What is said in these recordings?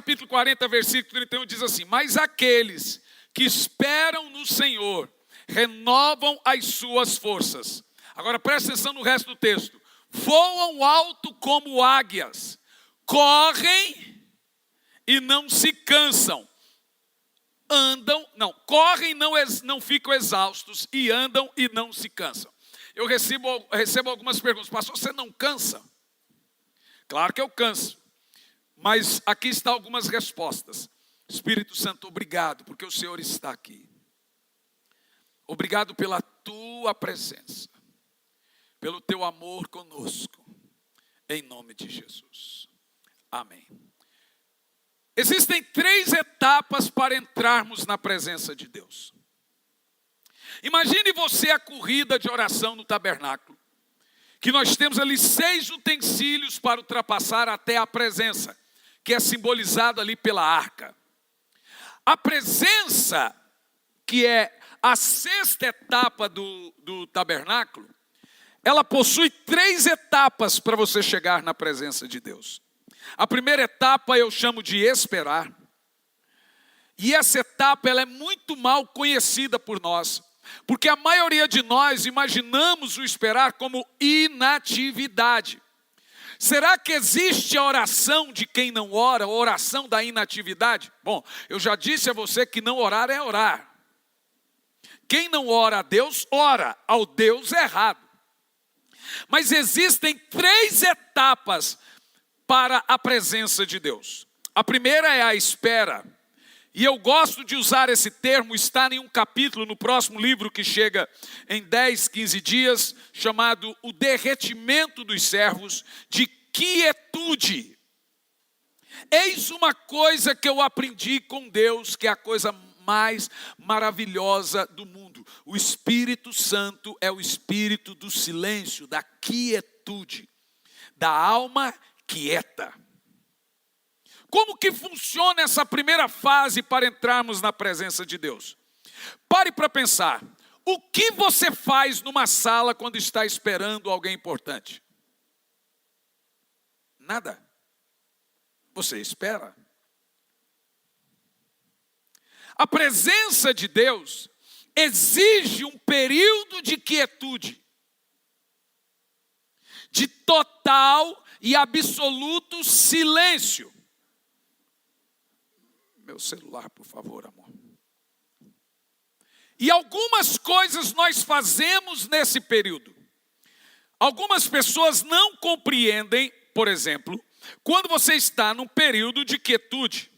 capítulo 40, versículo 31 diz assim: mas aqueles que esperam no Senhor renovam as suas forças. Agora presta atenção no resto do texto. Voam alto como águias, correm e não se cansam. Correm e não ficam exaustos, e andam e não se cansam. Eu recebo algumas perguntas: pastor, você não cansa? Claro que eu canso, mas aqui estão algumas respostas. Espírito Santo, obrigado, porque o Senhor está aqui. Obrigado pela tua presença, pelo teu amor conosco, em nome de Jesus. Amém. Existem 3 etapas para entrarmos na presença de Deus. Imagine você a corrida de oração no tabernáculo, que nós temos ali 6 utensílios para ultrapassar até a presença, que é simbolizado ali pela arca. A presença, que é a 6ª etapa do tabernáculo, ela possui 3 etapas para você chegar na presença de Deus. A primeira etapa eu chamo de esperar. E essa etapa ela é muito mal conhecida por nós, porque a maioria de nós imaginamos o esperar como inatividade. Será que existe a oração de quem não ora, a oração da inatividade? Bom, eu já disse a você que não orar é orar. Quem não ora a Deus, ora ao Deus errado. Mas existem 3 etapas para a presença de Deus. A primeira é a espera. E eu gosto de usar esse termo, está em um capítulo no próximo livro que chega em 10, 15 dias, chamado O Derretimento dos Servos, de quietude. Eis uma coisa que eu aprendi com Deus, que é a coisa mais maravilhosa do mundo. O Espírito Santo é o espírito do silêncio, da quietude, da alma quieta. Como que funciona essa primeira fase para entrarmos na presença de Deus? Pare para pensar. O que você faz numa sala quando está esperando alguém importante? Nada. Você espera. A presença de Deus exige um período de quietude, de total e absoluto silêncio. Meu celular, por favor, amor. E algumas coisas nós fazemos nesse período. Algumas pessoas não compreendem, por exemplo, quando você está num período de quietude.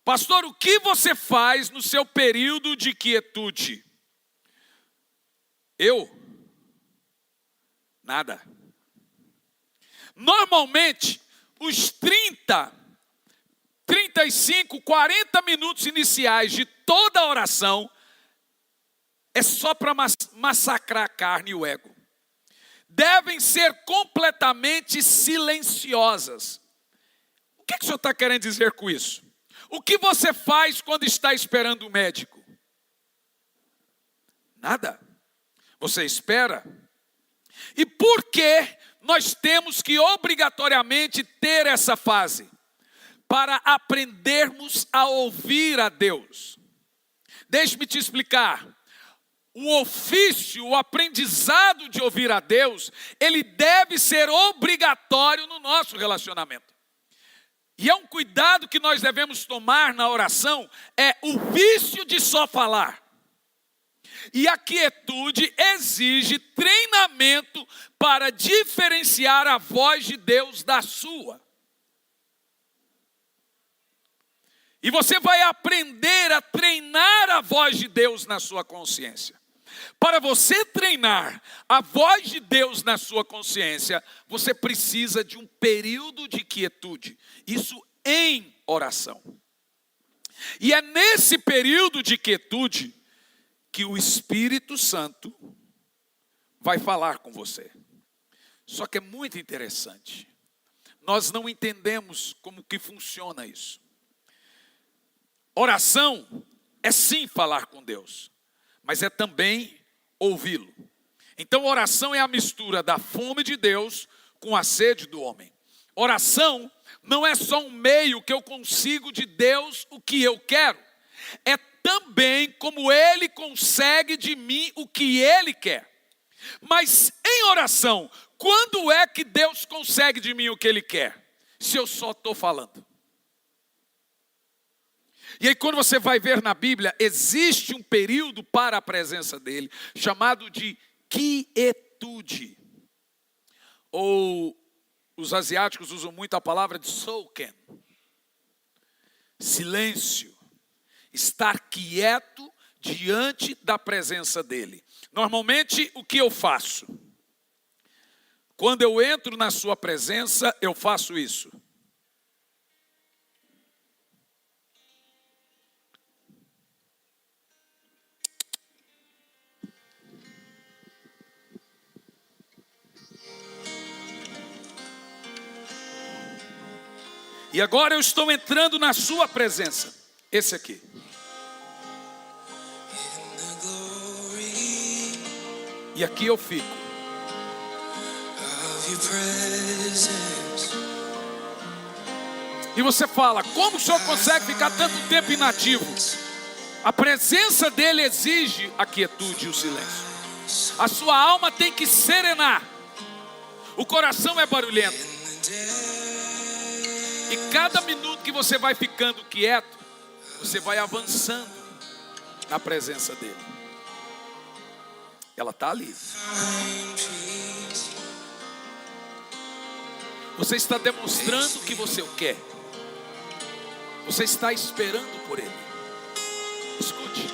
Pastor, o que você faz no seu período de quietude? Nada. Normalmente, os 30, 35, 40 minutos iniciais de toda a oração é só para massacrar a carne e o ego. Devem ser completamente silenciosas. O que o senhor está querendo dizer com isso? O que você faz quando está esperando o médico? Nada. Você espera. E por que nós temos que obrigatoriamente ter essa fase? Para aprendermos a ouvir a Deus. Deixe-me te explicar. O ofício, o aprendizado de ouvir a Deus, ele deve ser obrigatório no nosso relacionamento. E é um cuidado que nós devemos tomar na oração, é o vício de só falar. E a quietude exige treinamento para diferenciar a voz de Deus da sua. E você vai aprender a treinar a voz de Deus na sua consciência. Para você treinar a voz de Deus na sua consciência, você precisa de um período de quietude. Isso em oração. E é nesse período de quietude que o Espírito Santo vai falar com você. Só que é muito interessante. Nós não entendemos como que funciona isso. Oração é sim falar com Deus, mas é também ouvi-lo. Então oração é a mistura da fome de Deus com a sede do homem. Oração não é só um meio que eu consigo de Deus o que eu quero. É também como Ele consegue de mim o que Ele quer. Mas em oração, quando é que Deus consegue de mim o que Ele quer? Se eu só estou falando. E aí quando você vai ver na Bíblia, existe um período para a presença dEle, chamado de quietude. Ou os asiáticos usam muito a palavra de soken. Silêncio. Estar quieto diante da presença dEle. Normalmente, o que eu faço? Quando eu entro na sua presença, eu faço isso. E agora eu estou entrando na sua presença. Esse aqui. E aqui eu fico. E você fala, como o senhor consegue ficar tanto tempo inativo? A presença dele exige a quietude e o silêncio. A sua alma tem que serenar. O coração é barulhento. E cada minuto que você vai ficando quieto, você vai avançando na presença dele. Ela está ali. Você está demonstrando o que você quer. Você está esperando por ele. Escute.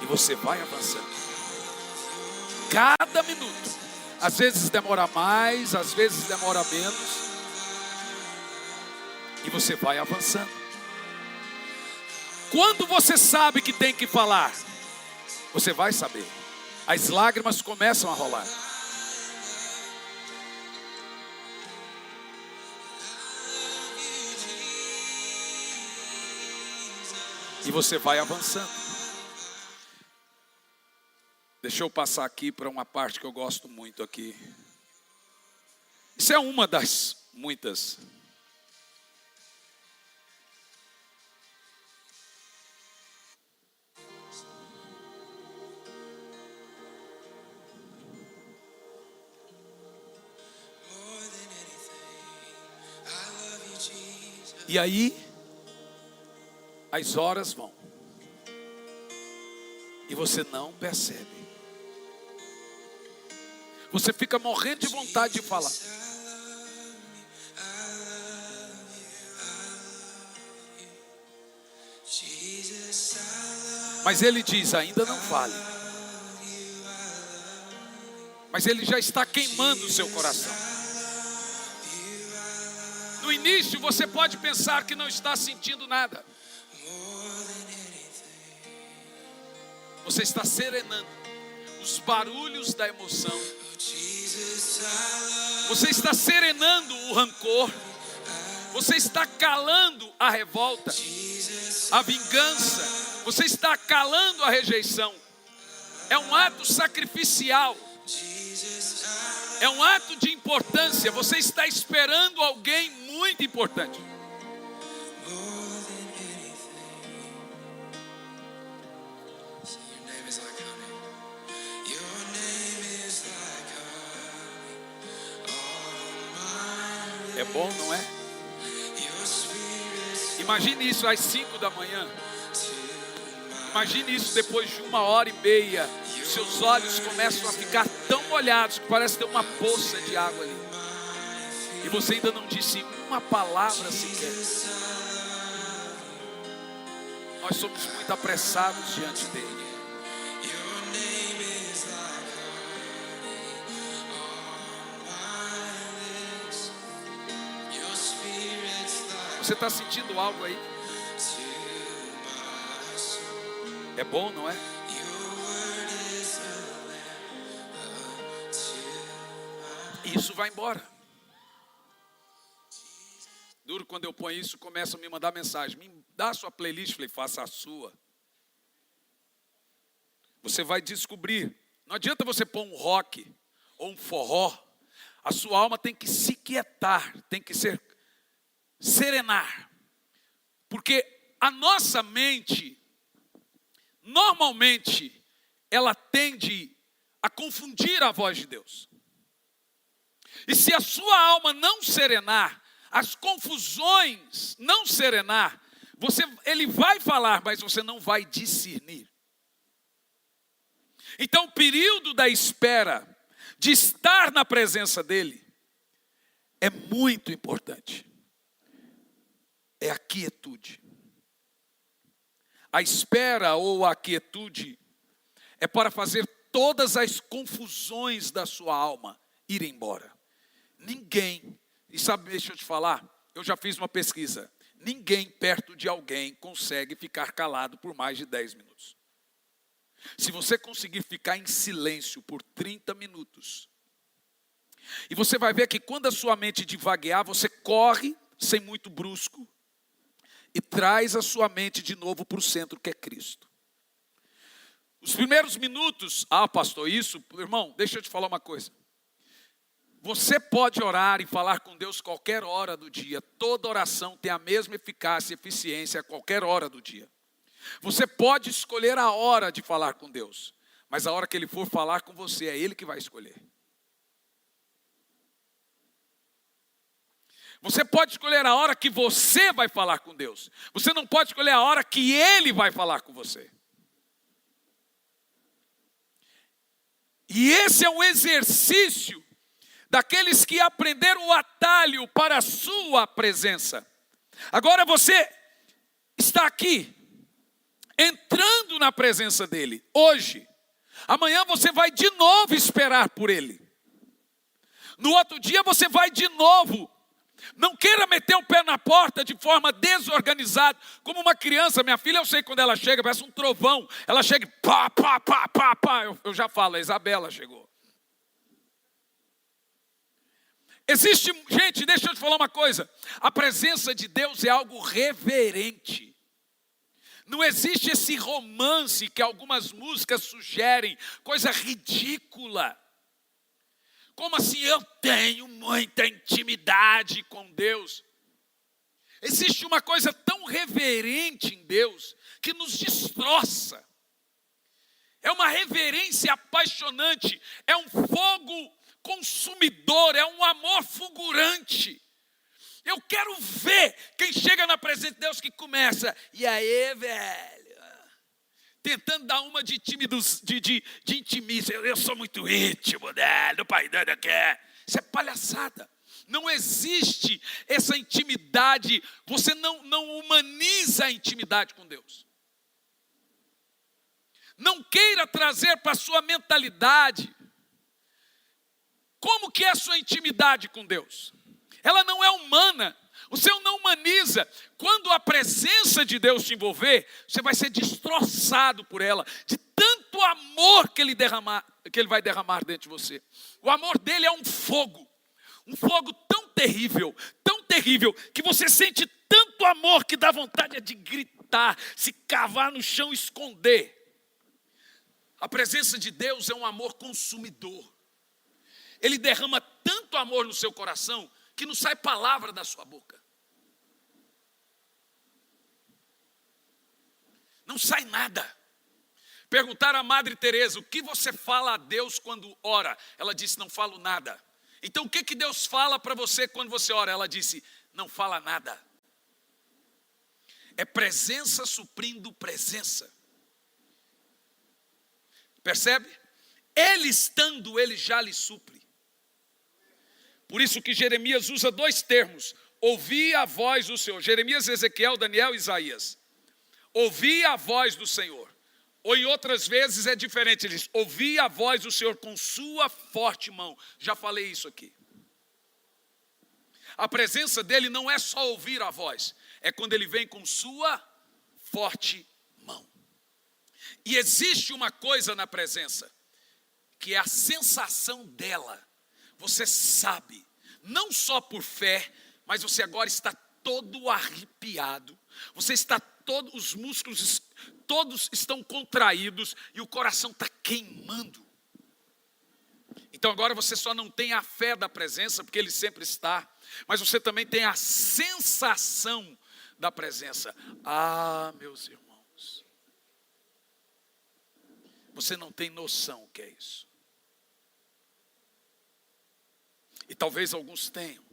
E você vai avançando. Cada minuto. Às vezes demora mais, às vezes demora menos. E você vai avançando. Quando você sabe que tem que falar, você vai saber. As lágrimas começam a rolar. E você vai avançando. Deixa eu passar aqui para uma parte que eu gosto muito aqui. Isso é uma das muitas. E aí, as horas vão. E você não percebe. Você fica morrendo de vontade de falar. Mas ele diz, ainda não fale. Mas ele já está queimando o seu coração. No início você pode pensar que não está sentindo nada. Você está serenando os barulhos da emoção. Você está serenando o rancor. Você está calando a revolta, a vingança. Você está calando a rejeição. É um ato sacrificial. É um ato de importância. Você está esperando alguém muito importante. É bom, não é? Imagine isso às 5 da manhã. Imagine isso depois de 1h30. Os seus olhos começam a ficar tão molhados que parece ter uma poça de água ali. E você ainda não disse uma palavra sequer. Nós somos muito apressados diante dele. Você está sentindo algo aí? É bom, não é? E isso vai embora. Duro, quando eu ponho isso, começam a me mandar mensagem. Me dá a sua playlist, falei, faça a sua. Você vai descobrir Não adianta você pôr um rock ou um forró. A sua alma tem que se quietar, tem que ser serenar. Porque a nossa mente, normalmente, ela tende a confundir a voz de Deus. E se a sua alma não serenar, as confusões não serenar, ele vai falar, mas você não vai discernir. Então o período da espera, de estar na presença dele, é muito importante. É a quietude. A espera ou a quietude é para fazer todas as confusões da sua alma irem embora. Ninguém, e sabe, deixa eu te falar, eu já fiz uma pesquisa. Ninguém perto de alguém consegue ficar calado por mais de 10 minutos. Se você conseguir ficar em silêncio por 30 minutos, e você vai ver que quando a sua mente divaguear, você corre sem muito brusco e traz a sua mente de novo para o centro, que é Cristo. Os primeiros minutos, pastor, isso, irmão, deixa eu te falar uma coisa. Você pode orar e falar com Deus qualquer hora do dia. Toda oração tem a mesma eficácia e eficiência a qualquer hora do dia. Você pode escolher a hora de falar com Deus, mas a hora que Ele for falar com você, é Ele que vai escolher. Você pode escolher a hora que você vai falar com Deus. Você não pode escolher a hora que Ele vai falar com você. E esse é um exercício daqueles que aprenderam o atalho para a sua presença. Agora você está aqui, entrando na presença dele, hoje. Amanhã você vai de novo esperar por ele. No outro dia você vai de novo. Não queira meter o pé na porta de forma desorganizada, como uma criança. Minha filha, eu sei quando ela chega, parece um trovão. Ela chega e pá, pá, pá, pá, pá. Eu já falo, a Isabela chegou. Existe, gente, deixa eu te falar uma coisa. A presença de Deus é algo reverente. Não existe esse romance que algumas músicas sugerem, coisa ridícula. Como assim eu tenho muita intimidade com Deus? Existe uma coisa tão reverente em Deus que nos destroça. É uma reverência apaixonante, é um fogo consumidor, é um amor fulgurante. Eu quero ver quem chega na presença de Deus que começa, e aí, velho, tentando dar uma de intimista. Eu sou muito íntimo, né? Do pai dele quer. Isso é palhaçada. Não existe essa intimidade. Você não humaniza a intimidade com Deus. Não queira trazer para a sua mentalidade como que é a sua intimidade com Deus. Ela não é humana. Você não humaniza. Quando a presença de Deus te envolver, você vai ser destroçado por ela, de tanto amor que Ele vai derramar dentro de você. O amor dele é um fogo tão terrível, que você sente tanto amor que dá vontade de gritar, se cavar no chão e esconder. A presença de Deus é um amor consumidor. Ele derrama tanto amor no seu coração que não sai palavra da sua boca. Não sai nada. Perguntaram à Madre Teresa, o que você fala a Deus quando ora? Ela disse, não falo nada. Então o que Deus fala para você quando você ora? Ela disse, não fala nada. É presença suprindo presença. Percebe? Ele estando, ele já lhe supre. Por isso que Jeremias usa 2 termos. Ouvi a voz do Senhor. Jeremias, Ezequiel, Daniel e Isaías. Ouvi a voz do Senhor. Ou em outras vezes é diferente. Ele diz, ouvi a voz do Senhor com sua forte mão. Já falei isso aqui. A presença dele não é só ouvir a voz. É quando ele vem com sua forte mão. E existe uma coisa na presença, que é a sensação dela. Você sabe, não só por fé, mas você agora está todo arrepiado. Você está os músculos todos estão contraídos e o coração está queimando. Então agora você só não tem a fé da presença, porque Ele sempre está, mas você também tem a sensação da presença. Ah, meus irmãos, você não tem noção o que é isso. E talvez alguns tenham.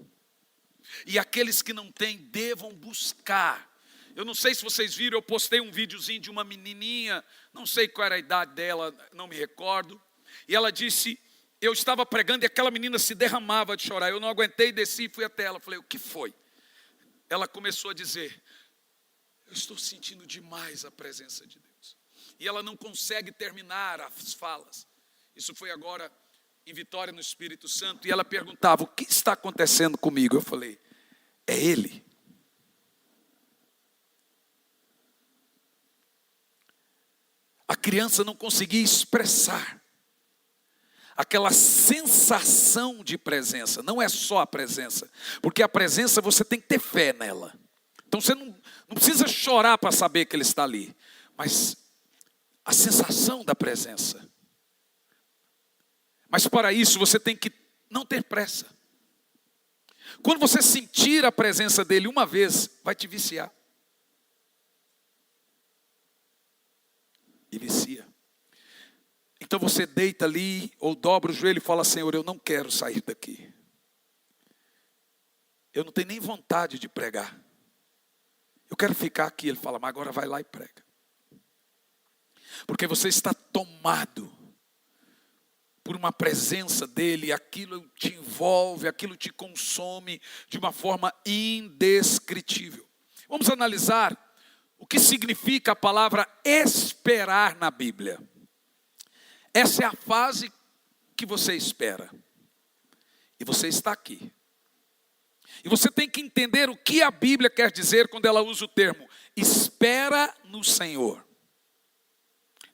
E aqueles que não têm, devam buscar. Eu não sei se vocês viram, eu postei um videozinho de uma menininha, não sei qual era a idade dela, não me recordo. E ela disse, eu estava pregando e aquela menina se derramava de chorar. Eu não aguentei, desci e fui até ela. Falei, o que foi? Ela começou a dizer, eu estou sentindo demais a presença de Deus. E ela não consegue terminar as falas. Isso foi agora em Vitória no Espírito Santo. E ela perguntava, o que está acontecendo comigo? Eu falei, é Ele. A criança não conseguia expressar aquela sensação de presença. Não é só a presença, porque a presença você tem que ter fé nela. Então você não precisa chorar para saber que Ele está ali, mas a sensação da presença. Mas para isso você tem que não ter pressa. Quando você sentir a presença dEle uma vez, vai te viciar. E vicia. Então você deita ali, ou dobra o joelho e fala, Senhor, eu não quero sair daqui. Eu não tenho nem vontade de pregar. Eu quero ficar aqui. Ele fala, mas agora vai lá e prega. Porque você está tomado por uma presença dEle, aquilo te envolve, aquilo te consome de uma forma indescritível. Vamos analisar o que significa a palavra esperar na Bíblia. Essa é a fase que você espera. E você está aqui. E você tem que entender o que a Bíblia quer dizer quando ela usa o termo espera no Senhor.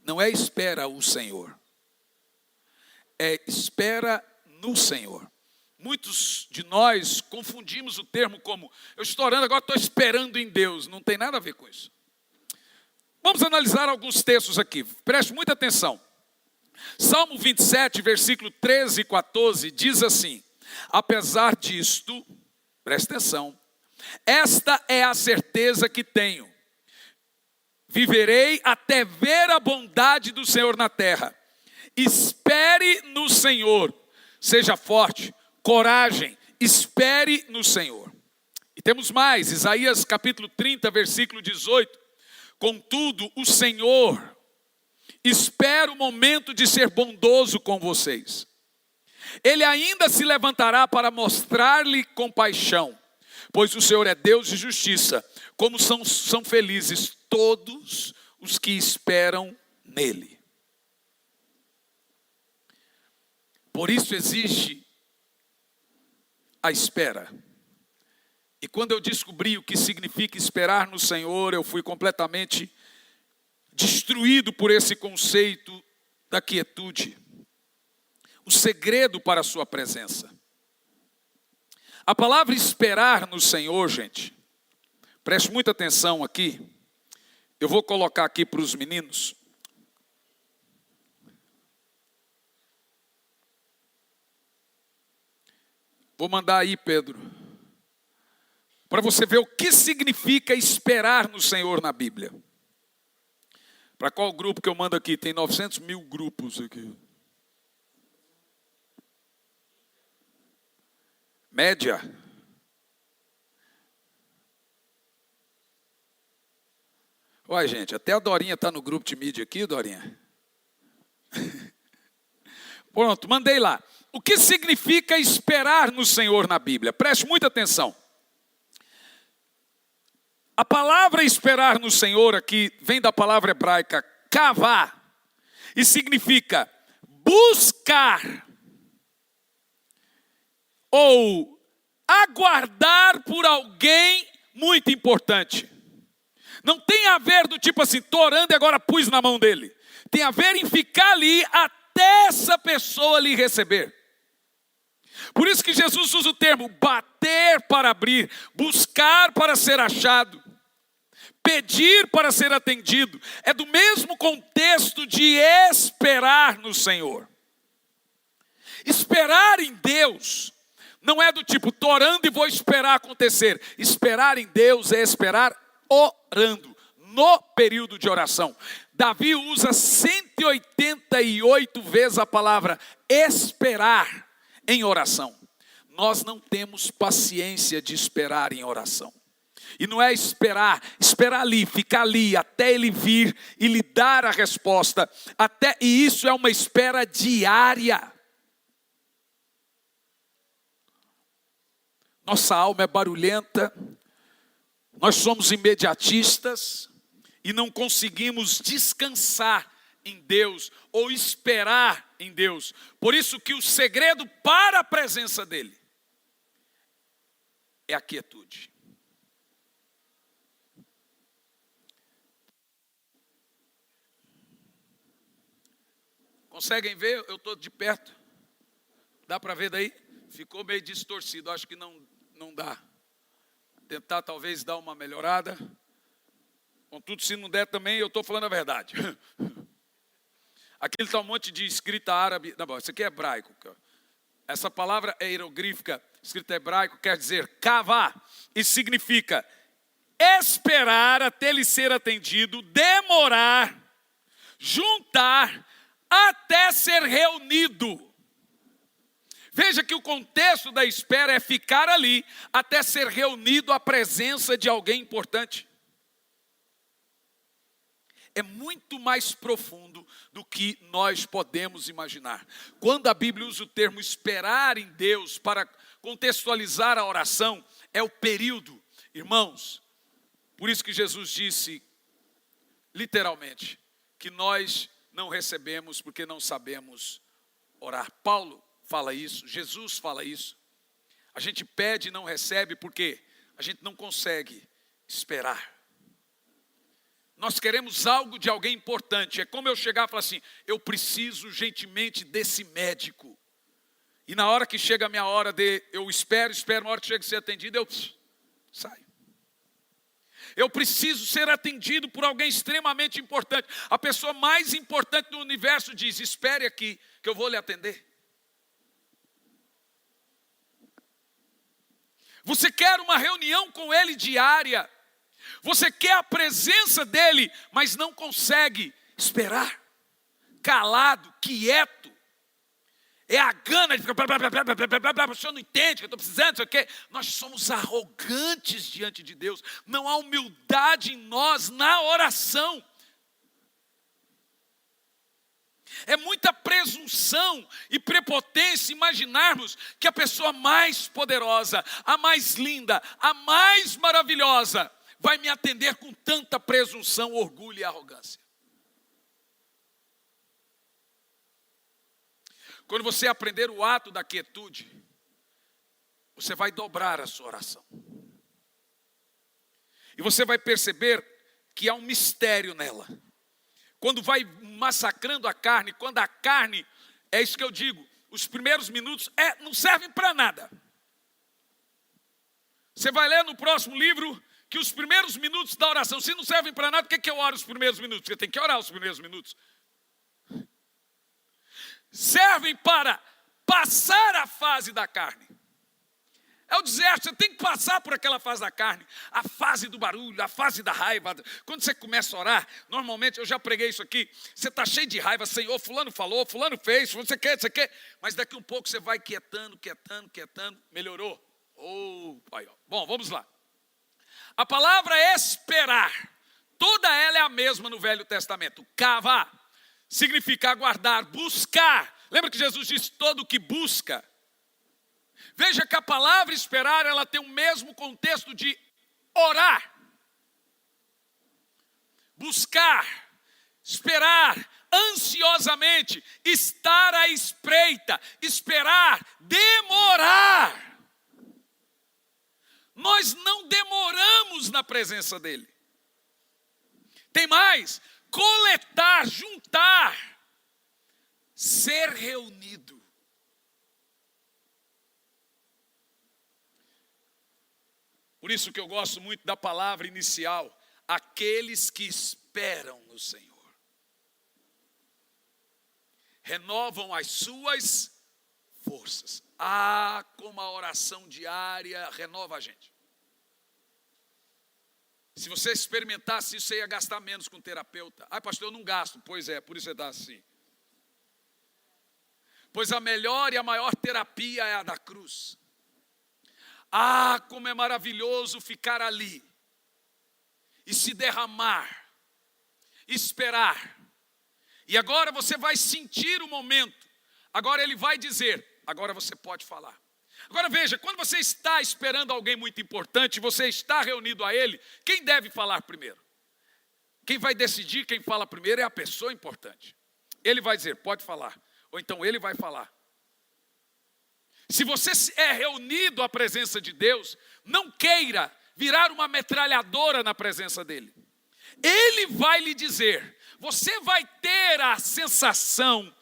Não é espera o Senhor. É espera no Senhor. Muitos de nós confundimos o termo como, eu estou orando, agora estou esperando em Deus. Não tem nada a ver com isso. Vamos analisar alguns textos aqui. Preste muita atenção. Salmo 27, versículo 13 e 14, diz assim, apesar disto, preste atenção, esta é a certeza que tenho. Viverei até ver a bondade do Senhor na terra. Espere no Senhor, seja forte, coragem, espere no Senhor. E temos mais, Isaías capítulo 30, versículo 18. Contudo, o Senhor espera o momento de ser bondoso com vocês. Ele ainda se levantará para mostrar-lhe compaixão, pois o Senhor é Deus de justiça. Como são felizes todos os que esperam nele. Por isso exige a espera. E quando eu descobri o que significa esperar no Senhor, eu fui completamente destruído por esse conceito da quietude. O segredo para a sua presença. A palavra esperar no Senhor, gente, preste muita atenção aqui. Eu vou colocar aqui para os meninos. Vou mandar aí, Pedro, para você ver o que significa esperar no Senhor na Bíblia. Para qual grupo que eu mando aqui? Tem 900 mil grupos aqui. Média. Olha, gente, até a Dorinha está no grupo de mídia aqui, Dorinha. Pronto, mandei lá. O que significa esperar no Senhor na Bíblia? Preste muita atenção. A palavra esperar no Senhor aqui vem da palavra hebraica kavá e significa buscar ou aguardar por alguém muito importante. Não tem a ver do tipo assim, estou orando e agora pus na mão dele. Tem a ver em ficar ali até essa pessoa lhe receber. Por isso que Jesus usa o termo bater para abrir, buscar para ser achado, pedir para ser atendido. É do mesmo contexto de esperar no Senhor. Esperar em Deus não é do tipo, estou orando e vou esperar acontecer. Esperar em Deus é esperar orando, no período de oração. Davi usa 188 vezes a palavra esperar em oração. Nós não temos paciência de esperar em oração. E não é esperar ali, ficar ali, até ele vir e lhe dar a resposta. E isso é uma espera diária. Nossa alma é barulhenta, nós somos imediatistas e não conseguimos descansar em Deus ou esperar em Deus. Por isso que o segredo para a presença dele é a quietude. Conseguem ver? Eu estou de perto. Dá para ver daí? Ficou meio distorcido, acho que não dá. Tentar talvez dar uma melhorada. Contudo, se não der também, eu estou falando a verdade. Aqui está um monte de escrita árabe. Não, isso aqui é hebraico. Essa palavra é hierogrífica, escrita hebraico, quer dizer kavá. E significa esperar até ele ser atendido, demorar, juntar, até ser reunido. Veja que o contexto da espera é ficar ali até ser reunido à presença de alguém importante. É muito mais profundo do que nós podemos imaginar. Quando a Bíblia usa o termo esperar em Deus para contextualizar a oração, é o período. Irmãos, por isso que Jesus disse, literalmente, que nós não recebemos porque não sabemos orar. Paulo fala isso, Jesus fala isso. A gente pede e não recebe porque a gente não consegue esperar. Nós queremos algo de alguém importante. É como eu chegar e falar assim, eu preciso urgentemente desse médico. E na hora que chega a minha hora eu espero, na hora que chega a ser atendido, eu saio. Eu preciso ser atendido por alguém extremamente importante. A pessoa mais importante do universo diz, espere aqui que eu vou lhe atender. Você quer uma reunião com ele diária. Você quer a presença dele, mas não consegue esperar. Calado, quieto. É a gana de ficar, o senhor não entende que eu estou precisando, não sei o quê. Nós somos arrogantes diante de Deus. Não há humildade em nós na oração. É muita presunção e prepotência imaginarmos que a pessoa mais poderosa, a mais linda, a mais maravilhosa, vai me atender com tanta presunção, orgulho e arrogância. Quando você aprender o ato da quietude, você vai dobrar a sua oração. E você vai perceber que há um mistério nela. Quando vai massacrando a carne, quando a carne, é isso que eu digo, os primeiros minutos não servem para nada. Você vai ler no próximo livro que os primeiros minutos da oração, se não servem para nada, por que eu oro os primeiros minutos? Porque tem que orar os primeiros minutos. Servem para passar a fase da carne. É o deserto, você tem que passar por aquela fase da carne, a fase do barulho, a fase da raiva. Quando você começa a orar, normalmente, eu já preguei isso aqui, você está cheio de raiva, Senhor, fulano falou, fulano fez, você quer, mas daqui um pouco você vai quietando, melhorou. Pai, ó. Bom, vamos lá. A palavra esperar, toda ela é a mesma no Velho Testamento. Kavá significa aguardar, buscar. Lembra que Jesus disse todo o que busca? Veja que a palavra esperar, ela tem o mesmo contexto de orar. Buscar, esperar, ansiosamente, estar à espreita, esperar, demorar. Nós não demoramos na presença dele. Tem mais, coletar, juntar, ser reunido. Por isso que eu gosto muito da palavra inicial, aqueles que esperam no Senhor. Renovam as suas forças. Como a oração diária renova a gente. Se você experimentasse isso, você ia gastar menos com terapeuta. Pastor, eu não gasto. Pois é, por isso você está assim. Pois a melhor e a maior terapia é a da cruz. Como é maravilhoso ficar ali e se derramar, esperar. E agora você vai sentir o momento. Agora ele vai dizer, agora você pode falar. Agora veja, quando você está esperando alguém muito importante, você está reunido a ele, quem deve falar primeiro? Quem vai decidir quem fala primeiro é a pessoa importante. Ele vai dizer, pode falar. Ou então ele vai falar. Se você é reunido à presença de Deus, não queira virar uma metralhadora na presença dele. Ele vai lhe dizer, você vai ter a sensação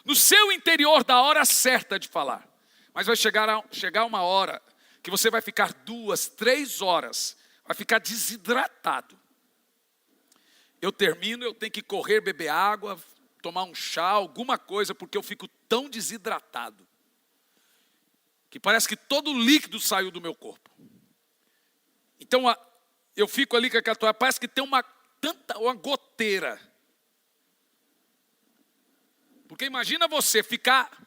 no seu interior da hora certa de falar. Mas vai chegar uma hora que você vai ficar 2, 3 horas, vai ficar desidratado. Eu termino, eu tenho que correr, beber água, tomar um chá, alguma coisa, porque eu fico tão desidratado, que parece que todo o líquido saiu do meu corpo. Então, eu fico ali com aquela toalha, parece que tem uma goteira. Porque imagina você ficar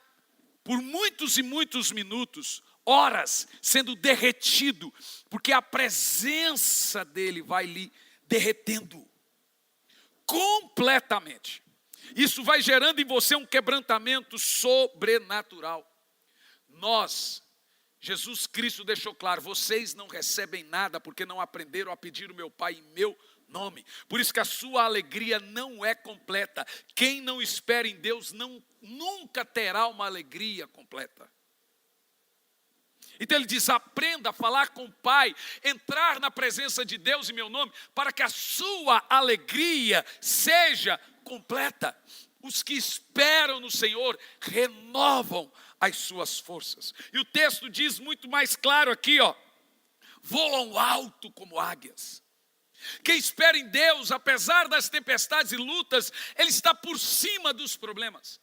por muitos e muitos minutos, horas, sendo derretido, porque a presença dele vai lhe derretendo completamente. Isso vai gerando em você um quebrantamento sobrenatural. Jesus Cristo deixou claro, vocês não recebem nada porque não aprenderam a pedir o meu Pai em meu nome. Por isso que a sua alegria não é completa. Quem não espera em Deus nunca terá uma alegria completa. Então ele diz, aprenda a falar com o Pai, entrar na presença de Deus em meu nome, para que a sua alegria seja completa. Os que esperam no Senhor renovam as suas forças. E o texto diz muito mais claro aqui, voam alto como águias. Quem espera em Deus, apesar das tempestades e lutas, ele está por cima dos problemas.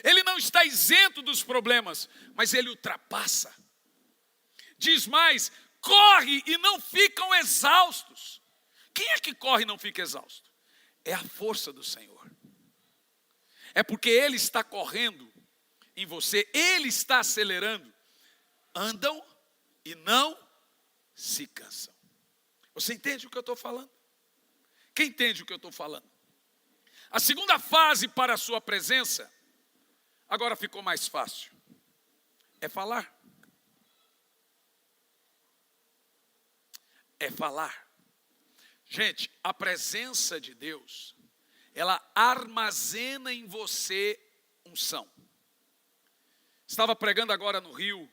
Ele não está isento dos problemas, mas ele ultrapassa. Diz mais, corre e não ficam exaustos. Quem é que corre e não fica exausto? É a força do Senhor. É porque Ele está correndo em você, Ele está acelerando. Andam e não se cansam. Você entende o que eu estou falando? Quem entende o que eu estou falando? A segunda fase para a sua presença, agora ficou mais fácil. É falar. É falar. Gente, a presença de Deus, ela armazena em você unção. Estava pregando agora no Rio,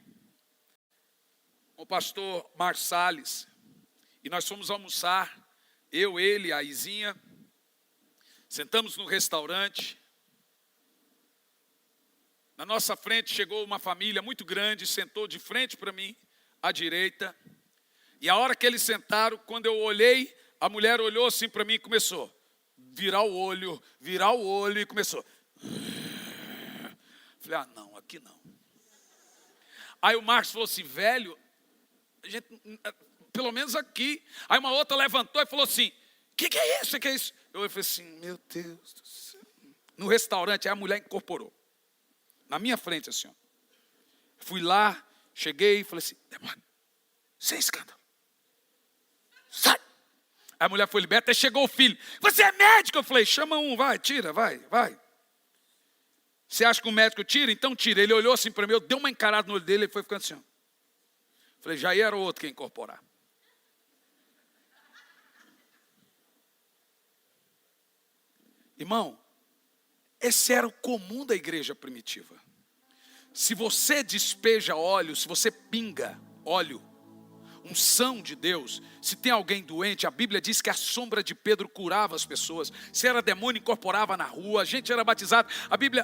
com o pastor Marcos Salles, e nós fomos almoçar, eu, ele, a Izinha, sentamos no restaurante. Na nossa frente chegou uma família muito grande, sentou de frente para mim, à direita. E a hora que eles sentaram, quando eu olhei, a mulher olhou assim para mim e começou a virar o olho e começou. Falei, não, aqui não. Aí o Marcos falou assim, velho, a gente, pelo menos aqui. Aí uma outra levantou e falou assim, o que é isso? Que é isso? Eu falei assim, meu Deus do céu. No restaurante, aí a mulher incorporou. Na minha frente, assim, ó. Fui lá, cheguei e falei assim, demônio, sem escândalo. Sai. Aí a mulher foi liberta, aí chegou o filho. Você é médico? Eu falei, chama um, vai, tira, vai. Você acha que o médico tira? Então tira. Ele olhou assim para mim, eu dei uma encarada no olho dele, ele foi ficando assim, ó. Falei, já era o outro que ia incorporar. Irmão, esse era o comum da igreja primitiva. Se você despeja óleo, se você pinga óleo, unção de Deus, se tem alguém doente, a Bíblia diz que a sombra de Pedro curava as pessoas. Se era demônio, incorporava na rua, a gente era batizado.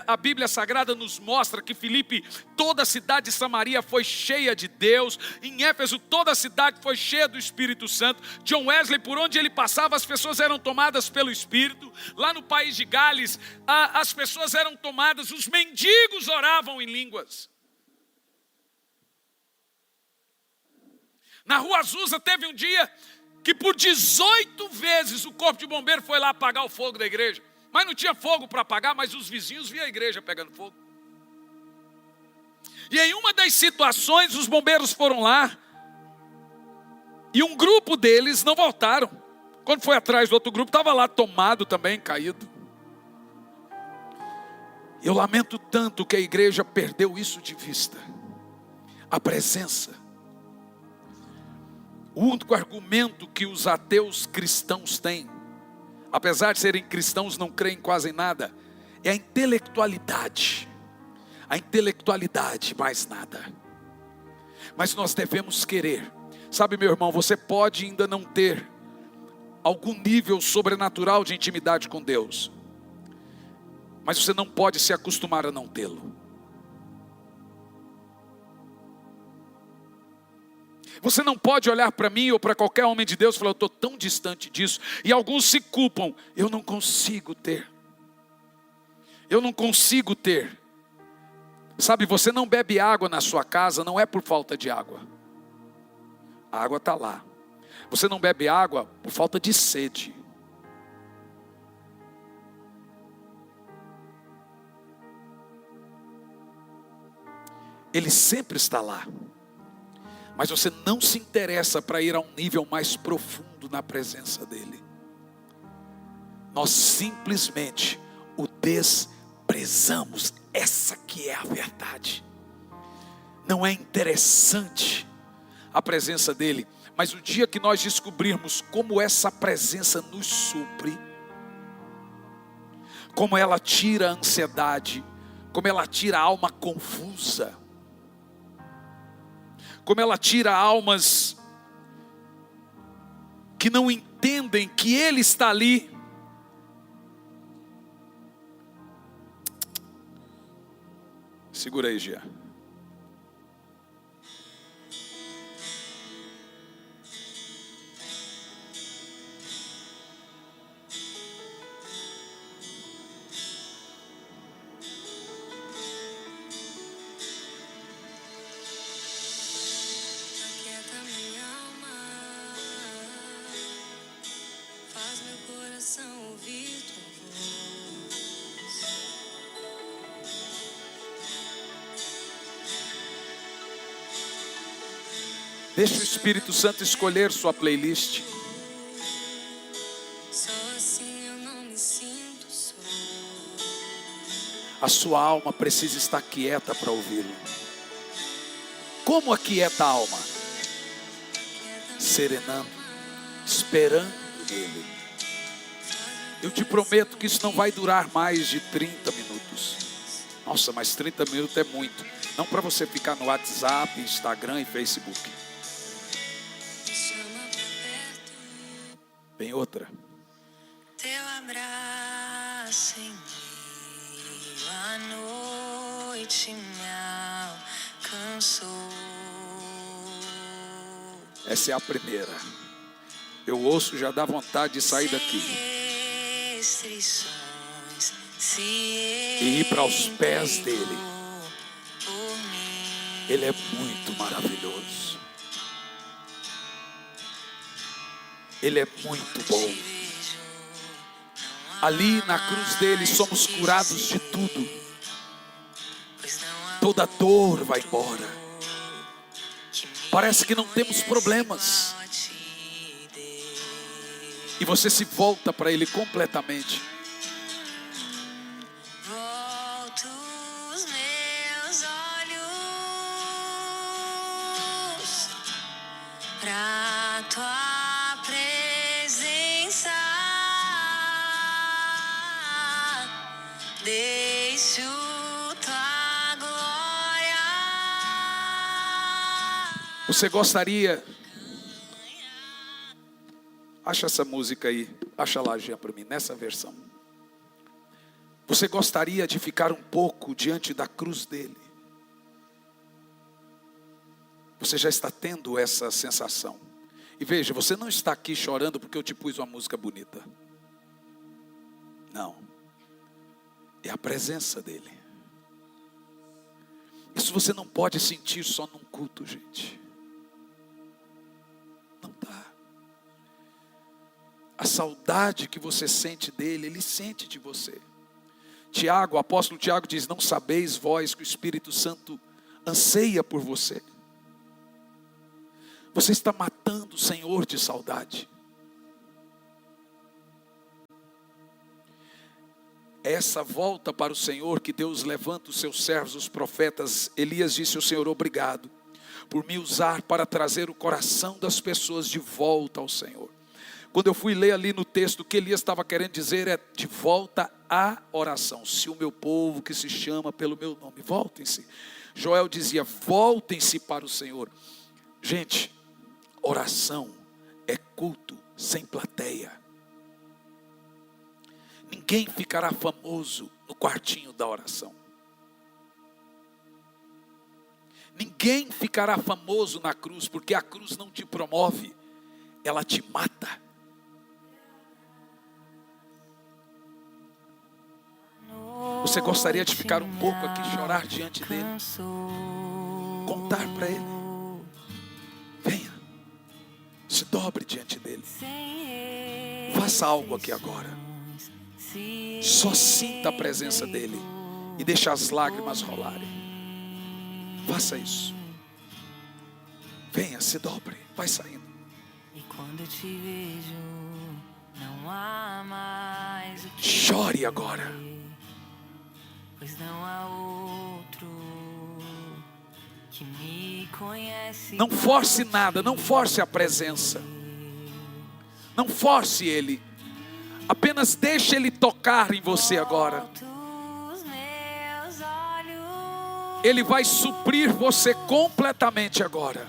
A Bíblia Sagrada nos mostra que Filipe, toda a cidade de Samaria foi cheia de Deus. Em Éfeso, toda a cidade foi cheia do Espírito Santo. John Wesley, por onde ele passava, as pessoas eram tomadas pelo Espírito. Lá no país de Gales, as pessoas eram tomadas, os mendigos oravam em línguas. Na Rua Azusa teve um dia que por 18 vezes o corpo de bombeiro foi lá apagar o fogo da igreja. Mas não tinha fogo para apagar, mas os vizinhos viam a igreja pegando fogo. E em uma das situações os bombeiros foram lá e um grupo deles não voltaram. Quando foi atrás do outro grupo, estava lá tomado também, caído. Eu lamento tanto que a igreja perdeu isso de vista. A presença. O único argumento que os ateus cristãos têm, apesar de serem cristãos, não creem quase em nada, é a intelectualidade. A intelectualidade, mais nada. Mas nós devemos querer. Sabe, meu irmão, você pode ainda não ter algum nível sobrenatural de intimidade com Deus, mas você não pode se acostumar a não tê-lo. Você não pode olhar para mim ou para qualquer homem de Deus e falar: eu estou tão distante disso. E alguns se culpam: eu não consigo ter. Eu não consigo ter. Sabe, você não bebe água na sua casa, não é por falta de água. A água está lá. Você não bebe água por falta de sede. Ele sempre está lá. Mas você não se interessa para ir a um nível mais profundo na presença dele. Nós simplesmente o desprezamos. Essa que é a verdade. Não é interessante a presença dele. Mas o dia que nós descobrirmos como essa presença nos supre, como ela tira a ansiedade, como ela tira a alma confusa, como ela tira almas que não entendem que Ele está ali. Segura aí, Gia. Deixa o Espírito Santo escolher sua playlist. A sua alma precisa estar quieta para ouvi-lo. Como aquieta a alma? Serenando, esperando nele. Eu te prometo que isso não vai durar mais de 30 minutos. Nossa, mas 30 minutos é muito. Não para você ficar no WhatsApp, Instagram e Facebook. Vem outra. Teu abraço em meio à noite me alcançou. Essa é a primeira. Eu ouço, já dá vontade de sair daqui e ir para os pés dele. Ele é muito maravilhoso. Ele é muito bom. Ali na cruz dele somos curados de tudo. Toda dor vai embora. Parece que não temos problemas. E você se volta para ele completamente. Volto os meus olhos pra tua presença. Deixo tua glória. Você gostaria Acha essa música aí, acha lá, Jean, para mim, nessa versão. Você gostaria de ficar um pouco diante da cruz dele? Você já está tendo essa sensação? E veja, você não está aqui chorando porque eu te pus uma música bonita. Não. É a presença dele. Isso você não pode sentir só num culto, gente. Não dá. A saudade que você sente dele, ele sente de você. Tiago, o apóstolo Tiago diz: não sabeis vós que o Espírito Santo anseia por você? Você está matando o Senhor de saudade. Essa volta para o Senhor que Deus levanta os seus servos, os profetas. Elias disse ao Senhor: obrigado por me usar para trazer o coração das pessoas de volta ao Senhor. Quando eu fui ler ali no texto, o que Elias estava querendo dizer é de volta à oração. Se o meu povo que se chama pelo meu nome, voltem-se. Joel dizia: voltem-se para o Senhor. Gente, oração é culto sem plateia. Ninguém ficará famoso no quartinho da oração. Ninguém ficará famoso na cruz, porque a cruz não te promove, ela te mata. Você gostaria de ficar um pouco aqui, chorar diante dele, contar para ele? Venha, se dobre diante dele, faça algo aqui agora. Só sinta a presença dele e deixe as lágrimas rolarem. Faça isso. Venha, se dobre, vai saindo. E quando eu te vejo, não há mais o que chore agora. Pois não há outro que me conhece. Não force nada, não force a presença. Não force ele. Apenas deixe ele tocar em você agora. Ele vai suprir você completamente agora.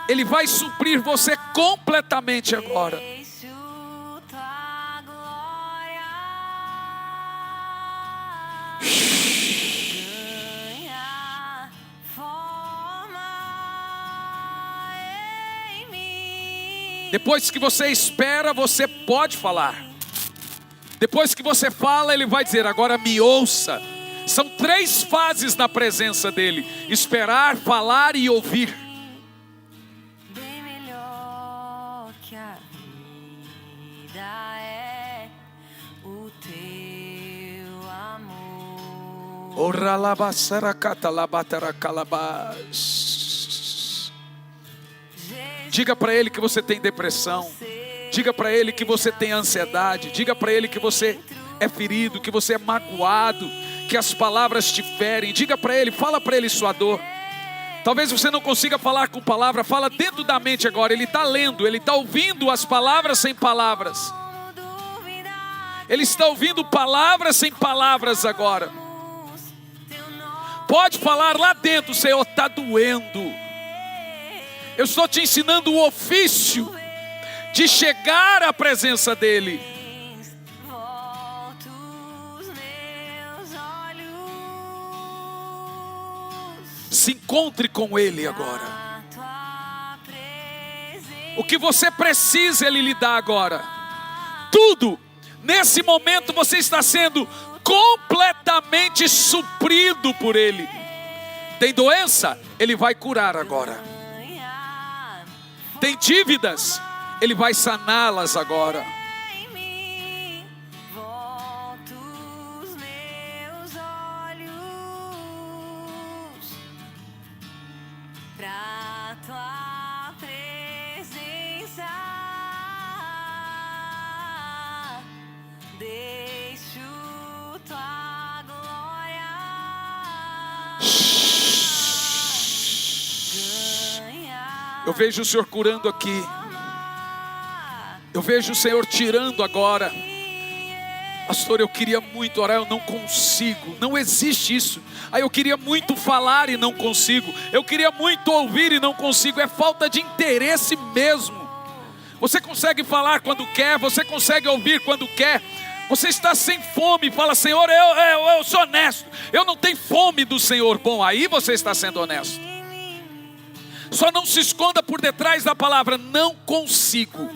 Ele vai suprir você completamente agora. Depois que você espera, você pode falar. Depois que você fala, ele vai dizer: agora me ouça. São 3 fases na presença dele: esperar, falar e ouvir. Bem melhor que a vida é o teu amor. Diga para ele que você tem depressão. Diga para ele que você tem ansiedade. Diga para ele que você é ferido, que você é magoado, que as palavras te ferem. Diga para ele, fala para ele sua dor. Talvez você não consiga falar com palavra, fala dentro da mente agora. Ele está lendo, ele está ouvindo as palavras sem palavras. Ele está ouvindo palavras sem palavras agora. Pode falar lá dentro: Senhor, está doendo. Eu estou te ensinando o ofício de chegar à presença dele. Se encontre com ele agora. O que você precisa, ele lhe dá agora. Tudo. Nesse momento você está sendo completamente suprido por ele. Tem doença? Ele vai curar agora. Tem dívidas? Ele vai saná-las agora. Volto os meus olhos pra tua presença. Deixo tua glória ganhar. Eu vejo o Senhor curando aqui. Eu vejo o Senhor tirando agora Pastor, eu queria muito orar, eu não consigo. Não existe isso. Aí eu queria muito falar e não consigo. Eu queria muito ouvir e não consigo. É falta de interesse mesmo. Você consegue falar quando quer, você consegue ouvir quando quer. Você está sem fome, fala: Senhor, eu sou honesto, eu não tenho fome do Senhor. Bom, aí você está sendo honesto. Só não se esconda por detrás da palavra não consigo.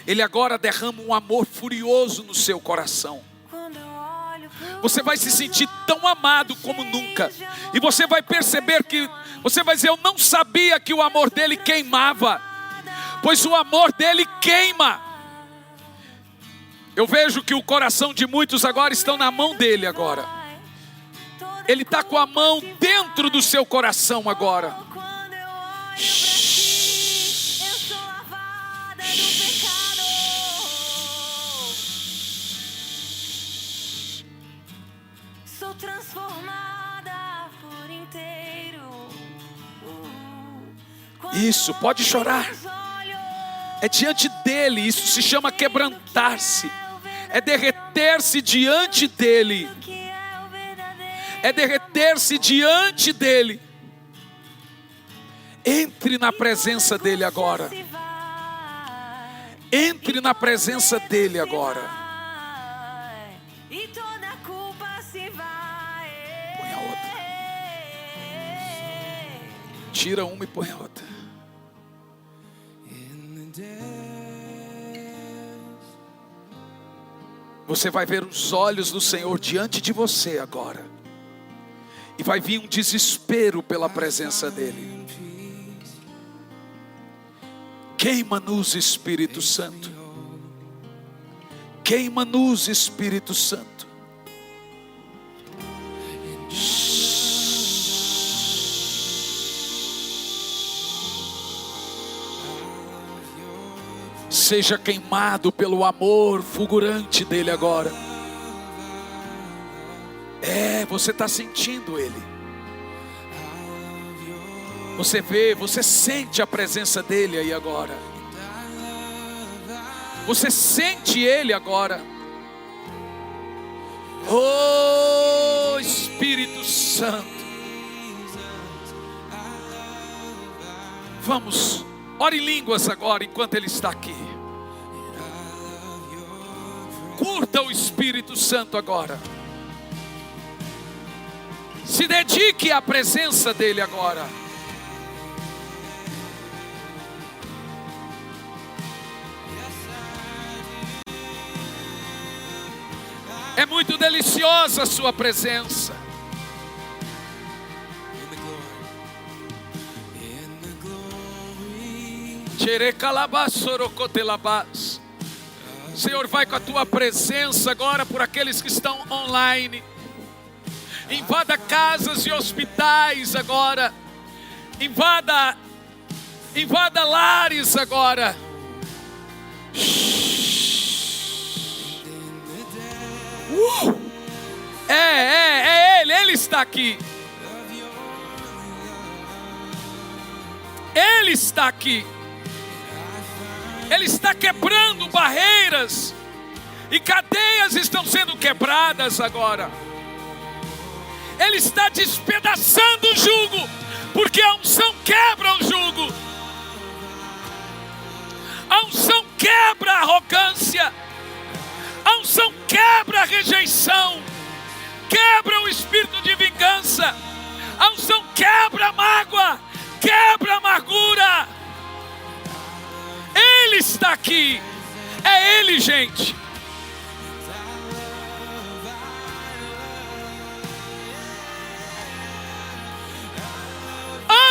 Ele agora derrama um amor furioso no seu coração. Você vai se sentir tão amado como nunca. E você vai perceber que, você vai dizer: eu não sabia que o amor dele queimava. Pois o amor dele queima. Eu vejo que o coração de muitos agora estão na mão dele agora. Ele está com a mão dentro do seu coração agora. Sou transformada por inteiro. Isso, pode chorar. É diante dele, isso se chama quebrantar-se. É derreter-se diante dele. É derreter-se diante dele. Entre na presença dele agora. Entre na presença dele agora. Põe a outra. Tira uma e põe a outra. Você vai ver os olhos do Senhor diante de você agora. E vai vir um desespero pela presença dele. Queima-nos, Espírito Santo. Queima-nos, Espírito Santo. Seja queimado pelo amor fulgurante dele agora. Você está sentindo ele. Você vê, você sente a presença dele aí agora. Você sente ele agora. Oh, Espírito Santo. Vamos, ore em línguas agora enquanto ele está aqui. Curta o Espírito Santo agora. Se dedique à presença dele agora. É muito deliciosa a sua presença. Senhor, vai com a tua presença agora por aqueles que estão online. Invada casas e hospitais agora. Invada lares agora. Ele está aqui. Ele está aqui. Ele está quebrando barreiras. E cadeias estão sendo quebradas agora. Ele está despedaçando o jugo. Porque a unção quebra o jugo. A unção quebra a arrogância. A unção quebra a rejeição. Quebra o espírito de vingança. A unção quebra a mágoa. Quebra a amargura. Ele está aqui. É ele, gente.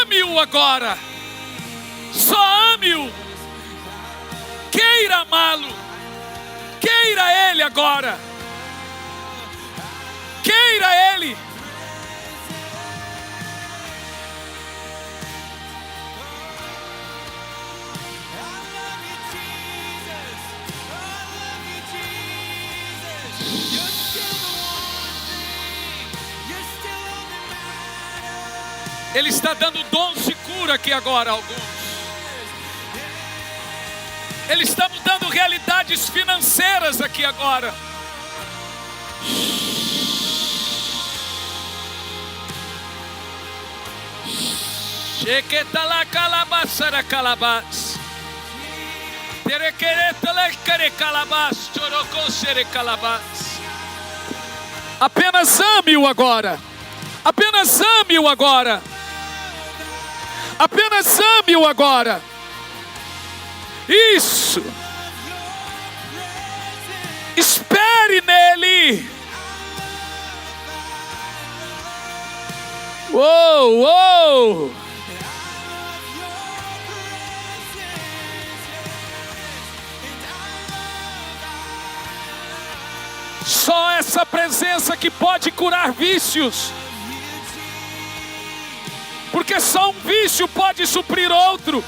Ame-o agora. Só ame-o. Queira amá-lo. Queira ele agora. Queira ele. Ele está dando dons de cura aqui agora a alguns. Ele está mudando realidades financeiras aqui agora. Apenas ame-o agora. Apenas ame-o agora. Apenas ame-o agora. Isso. Espere nele. Uou, uou. Só essa presença que pode curar vícios. Porque só um vício pode suprir outro.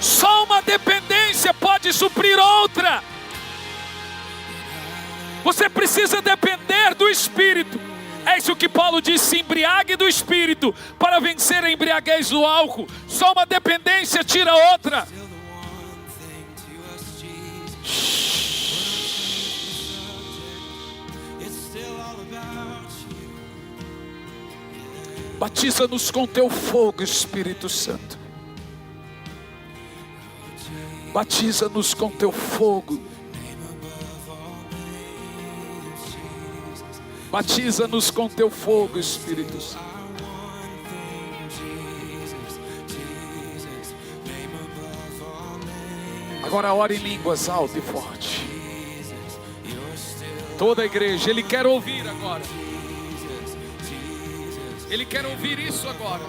Só uma dependência pode suprir outra. Você precisa depender do Espírito. É isso que Paulo diz: se embriague do Espírito para vencer a embriaguez do álcool. Só uma dependência tira outra. Batiza-nos com teu fogo, Espírito Santo. Batiza-nos com teu fogo. Batiza-nos com teu fogo, Espírito Santo. Agora ore em línguas alto e forte. Toda a igreja, Ele quer ouvir agora. Ele quer ouvir isso agora.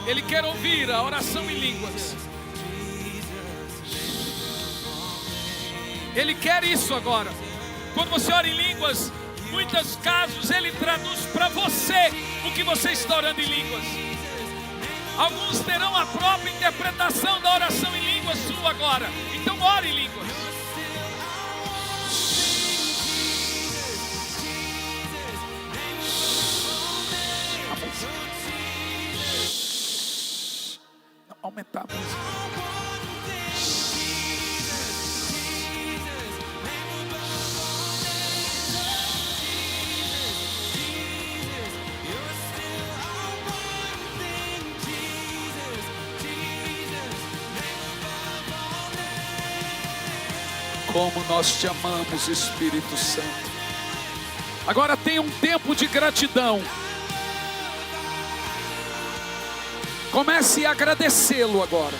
Ele quer ouvir a oração em línguas. Ele quer isso agora. Quando você ora em línguas, muitos casos Ele traduz para você o que você está orando em línguas. Alguns terão a própria interpretação da oração em línguas sua agora. Então ore em línguas. Aumentar a música. Como nós te amamos, Espírito Santo. Agora tem um tempo de gratidão. Comece a agradecê-lo agora.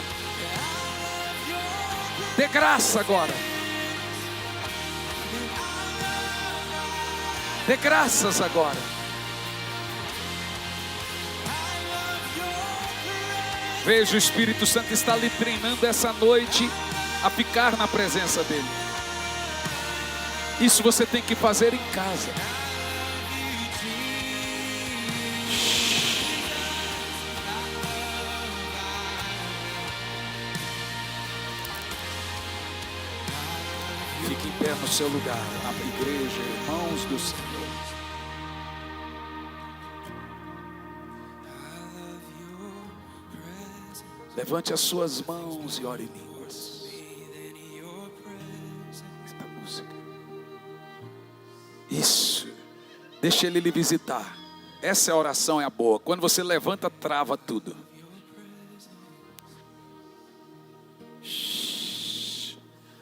Dê graça agora. Dê graças agora. Veja, o Espírito Santo está lhe treinando essa noite a ficar na presença dele. Isso você tem que fazer em casa. Fique em pé no seu lugar, na igreja, irmãos do Senhor. Levante as suas mãos e ore em línguas. Esta música. Isso. Deixa Ele lhe visitar. Essa é a oração, é a boa. Quando você levanta, trava tudo.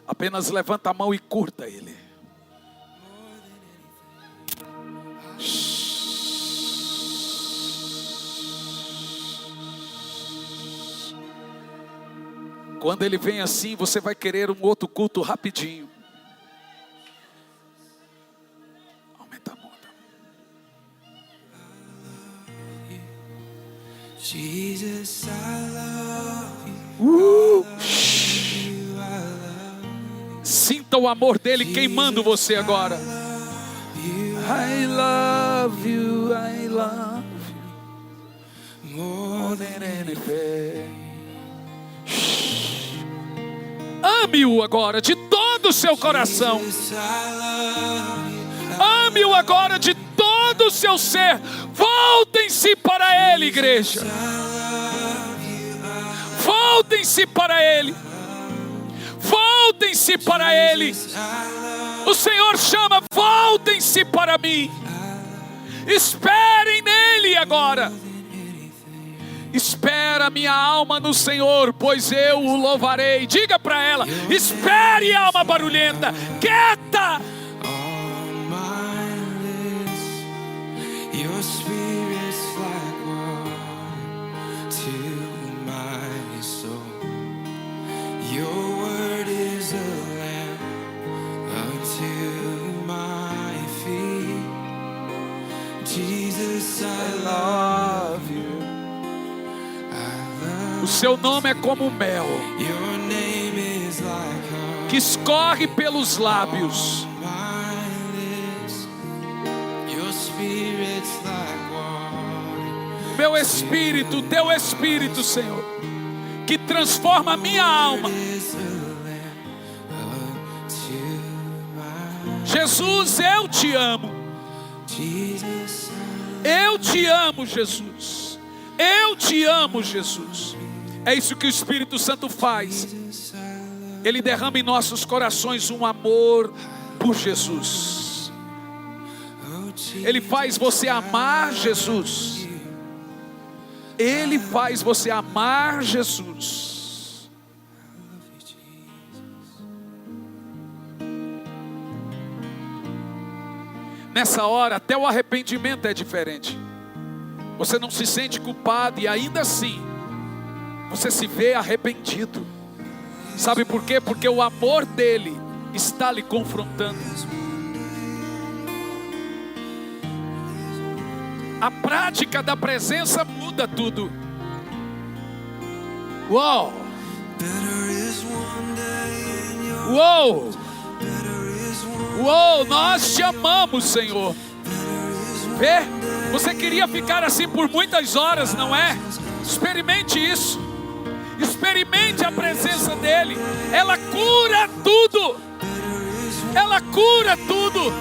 Apenas levanta a mão e curta Ele. Quando Ele vem assim, você vai querer um outro culto rapidinho. Aumenta a mão. Jesus, I love you. Sinta o amor dele queimando você agora. I love you, I love you more than anything. Ame-o agora de todo o seu coração. Ame-o agora de todo o seu seu ser. Voltem-se para Ele, igreja. Voltem-se para Ele. Voltem-se para Ele. O Senhor chama: voltem-se para mim. Esperem nele agora. Espera minha alma no Senhor, pois eu o louvarei. Diga para ela: espere, alma barulhenta, quieta. O seu nome é como mel que escorre pelos lábios. Meu espírito, teu espírito, Senhor, que transforma a minha alma. Jesus, eu te amo. Eu te amo, Jesus. Eu te amo, Jesus. É isso que o Espírito Santo faz. Ele derrama em nossos corações um amor por Jesus. Ele faz você amar Jesus. Ele faz você amar Jesus. Nessa hora, até o arrependimento é diferente. Você não se sente culpado e ainda assim você se vê arrependido. Sabe por quê? Porque o amor dele está lhe confrontando. A prática da presença muda tudo. Uou! Uou! Uou! Nós te amamos, Senhor. Vê? Você queria ficar assim por muitas horas, não é? Experimente isso. Experimente a presença dele. Ela cura tudo. Ela cura tudo.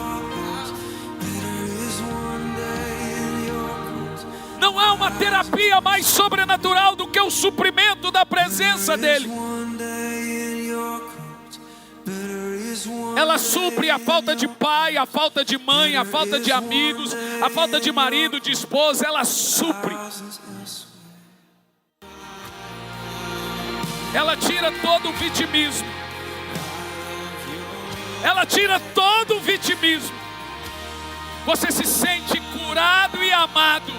Não há uma terapia mais sobrenatural do que o suprimento da presença dele. Ela supre a falta de pai, a falta de mãe, a falta de amigos, a falta de marido, de esposa. Ela supre. Ela tira todo o vitimismo. Ela tira todo o vitimismo. Você se sente curado e amado.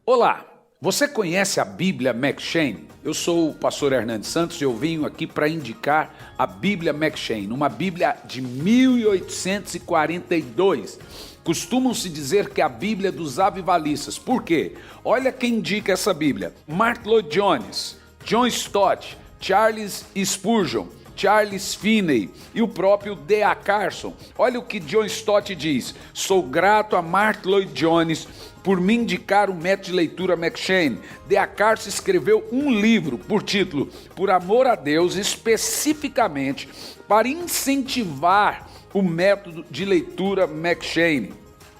Olá, você conhece a Bíblia McCheyne? Eu sou o pastor Hernandes Santos e eu venho aqui para indicar a Bíblia McCheyne, uma Bíblia de 1842. Costumam-se dizer que é a Bíblia dos avivalistas. Por quê? Olha quem indica essa Bíblia: Martyn Lloyd-Jones, John Stott, Charles Spurgeon, Charles Finney e o próprio D.A. Carson. Olha o que John Stott diz: sou grato a Martyn Lloyd-Jones por me indicar o método de leitura McCheyne. D.A. Carson escreveu um livro por título Por Amor a Deus, especificamente para incentivar o método de leitura McCheyne.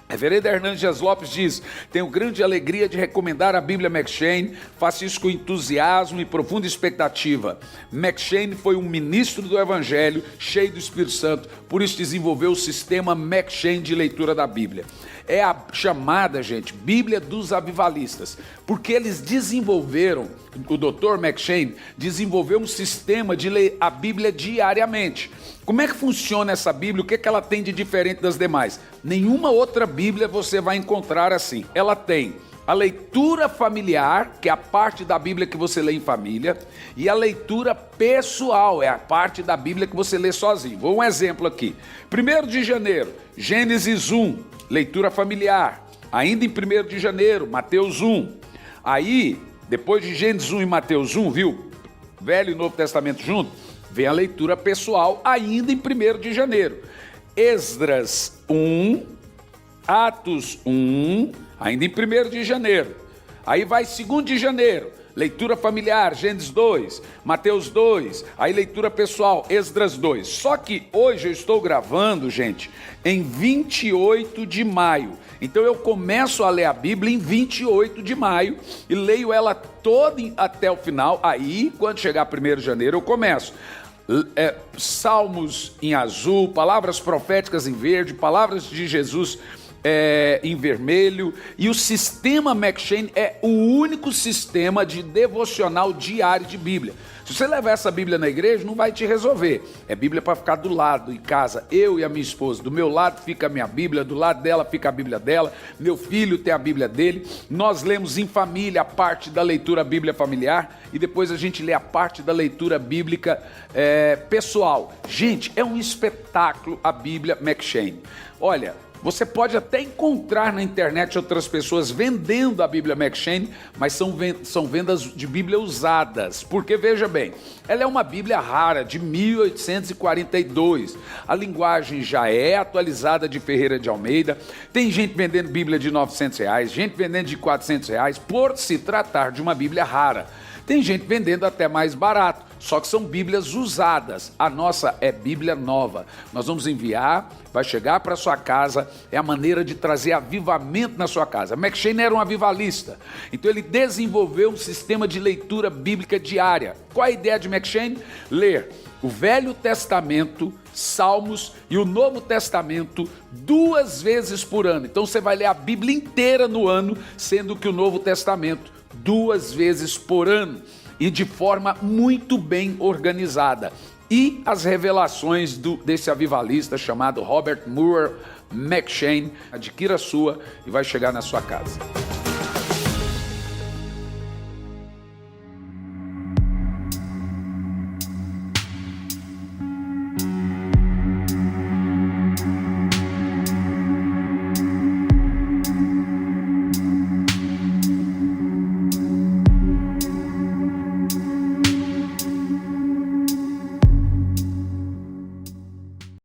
Reverendo Hernandes Dias Lopes diz: tenho grande alegria de recomendar a Bíblia McCheyne, faço isso com entusiasmo e profunda expectativa. McCheyne foi um ministro do Evangelho, cheio do Espírito Santo, por isso desenvolveu o sistema McCheyne de leitura da Bíblia. É a chamada, gente, Bíblia dos avivalistas, porque eles desenvolveram, o Dr. McCheyne desenvolveu um sistema de ler a Bíblia diariamente. Como é que funciona essa Bíblia? O que é que ela tem de diferente das demais? Nenhuma outra Bíblia você vai encontrar assim. Ela tem a leitura familiar, que é a parte da Bíblia que você lê em família, e a leitura pessoal, é a parte da Bíblia que você lê sozinho. Vou um exemplo aqui. 1º de janeiro, Gênesis 1, leitura familiar. Ainda em 1º de janeiro, Mateus 1. Aí, depois de Gênesis 1 e Mateus 1, viu? Velho e Novo Testamento junto, vem a leitura pessoal, ainda em 1º de janeiro. Esdras 1, Atos 1, ainda em 1º de janeiro. Aí vai 2º de janeiro, Leitura familiar, Gênesis 2, Mateus 2, aí leitura pessoal, Esdras 2. Só que hoje eu estou gravando, gente, em 28 de maio. Então eu começo a ler a Bíblia em 28 de maio e leio ela toda até o final. Aí, quando chegar 1º de janeiro, eu começo. Salmos em azul, palavras proféticas em verde, palavras de Jesus em vermelho, e o sistema M'Cheyne é o único sistema de devocional diário de Bíblia. Se você levar essa Bíblia na igreja, não vai te resolver. É Bíblia para ficar do lado, em casa, eu e a minha esposa. Do meu lado fica a minha Bíblia, do lado dela fica a Bíblia dela, meu filho tem a Bíblia dele. Nós lemos em família a parte da leitura Bíblia familiar e depois a gente lê a parte da leitura bíblica pessoal. Gente, é um espetáculo a Bíblia M'Cheyne. Olha, você pode até encontrar na internet outras pessoas vendendo a Bíblia M'Cheyne, mas são vendas de Bíblia usadas, porque veja bem, ela é uma Bíblia rara, de 1842, a linguagem já é atualizada de Ferreira de Almeida, tem gente vendendo Bíblia de R$900, gente vendendo de R$400, por se tratar de uma Bíblia rara. Tem gente vendendo até mais barato, só que são Bíblias usadas. A nossa é Bíblia nova. Nós vamos enviar, vai chegar para sua casa, é a maneira de trazer avivamento na sua casa. M'Cheyne era um avivalista, então ele desenvolveu um sistema de leitura bíblica diária. Qual a ideia de M'Cheyne? Ler o Velho Testamento, Salmos e o Novo Testamento 2 vezes por ano. Então você vai ler a Bíblia inteira no ano, sendo que o Novo Testamento 2 vezes por ano e de forma muito bem organizada. E as revelações desse avivalista chamado Robert Murray M'Cheyne. Adquira a sua e vai chegar na sua casa.